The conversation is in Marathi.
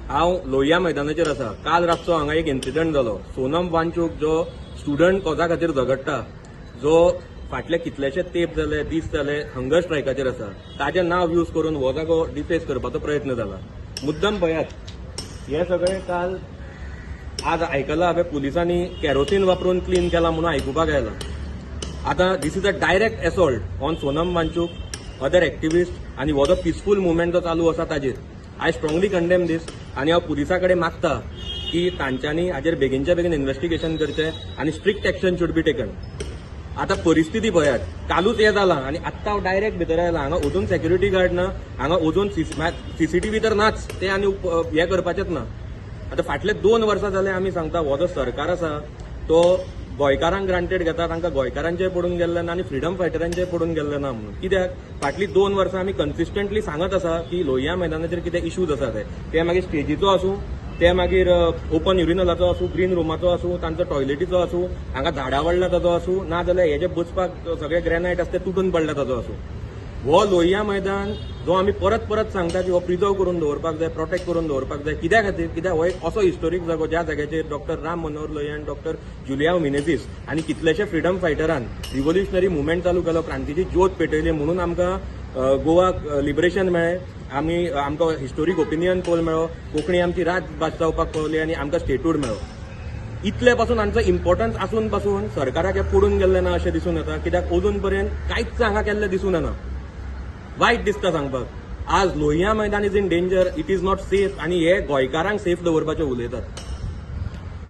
हांव लोहिया मैदानाचेर आसा. काल रातचो हांगा एक इन्सिडंट जालो. सोनम वांगचूक जो स्टुडंट कॉजा खातीर झगडटा, जो फाटले कितलेशे तेप जाले, दीस जाले हंगर स्ट्रायकाचेर आसा, ताजें नांव यूज करून हो जागो डिफेस करपाचो प्रयत्न जाला. मुद्दम पळयात, हे सगळे काल आज आयकलां हांवें पुलिसांनी कॅरोसीन वापरून क्लीन केला म्हणून आयकुपाक आयला. आतां this is a direct assault on Sonam Wangchuk, other activist आनी हो जो पिसफूल मुवमेंट जो चालू आसा ताजेर. आय स्ट्रॉंगली कंडेम दीस आनी हांव पुलिसा कडेन मागता की तांच्यांनी हाजेर बेगीनच्या बेगीन इन्व्हेस्टिगेशन करचें आनी strict action should be taken. आतां परिस्थिती पळयात, कालूच हें जालां आनी आत्तां हांव डायरेक्ट भितर आयलां. हांगा अजून सेक्युरिटी गार्ड ना, हांगा अजून सीसीटीव्ही तर नाच, ते आनी हें करपाचेंच ना. आतां फाटले 2 वर्सां जाले आमी सांगता हो जो सरकार आसा तो गोंयकारांक ग्रांटेड घेता, तांकां गोंयकारांचेय पडून गेल्लें ना आनी फ्रिडम फायटरांचेय पडून गेल्लें ना म्हणून. कित्याक फाटलीं 2 वर्सां आमी कन्सिस्टंटली सांगत आसा की लोहिया मैदानाचेर कितें इश्यूज आसा ते मागीर स्टेजीचो आसूं, ते मागीर ओपन युरिनलाचो आसूं, ग्रीन रुमाचो आसूं, तांचो टॉयलेटीचो आसूं, हांगा झाडां वाडल्या ताचो आसूं, ना जाल्यार हे जे बसपाक सगळे ग्रेनायट आसा ते तुटून पडल्या ताचो आसूं. हो लोहिया मैदान जो आमी परत परत सांगता की हो प्रिजर्व करून दवरपाक जाय, प्रोटेक्ट करून दवरपाक जाय. कित्या खातीर? कित्याक हो एक असो हिस्टोरीक जागो ज्या जाग्याचेर डॉक्टर राम मनोहर लोहिया आनी डॉक्टर जुलिया मिनेझीस आनी कितलेशे फ्रिडम फायटरान रिव्होल्युशनरी मुवमेंट चालू केलो, क्रांतीची ज्योत पेटयली म्हणून आमकां गोवाक लिबरेशन मेळ्ळें. आमकां हिस्टोरीक ओपिनियन पोल मेळ्ळो, कोंकणी आमची राजभास जावपाक पावली आनी आमकां स्टेटूड मेळ्ळो. इतले पासून हांचो इम्पॉर्टन्स आसून पासून सरकाराक हें पडून गेल्लें ना अशें दिसून येता. कित्याक अजून पर्यंत कांयच हांगा केल्लें दिसून येना. वायट दिसता सांगपाक. आज लोहिया मैदान is in danger, it is not safe आनी हे गोंयकारांक सेफ दवरपाचें उलयतात.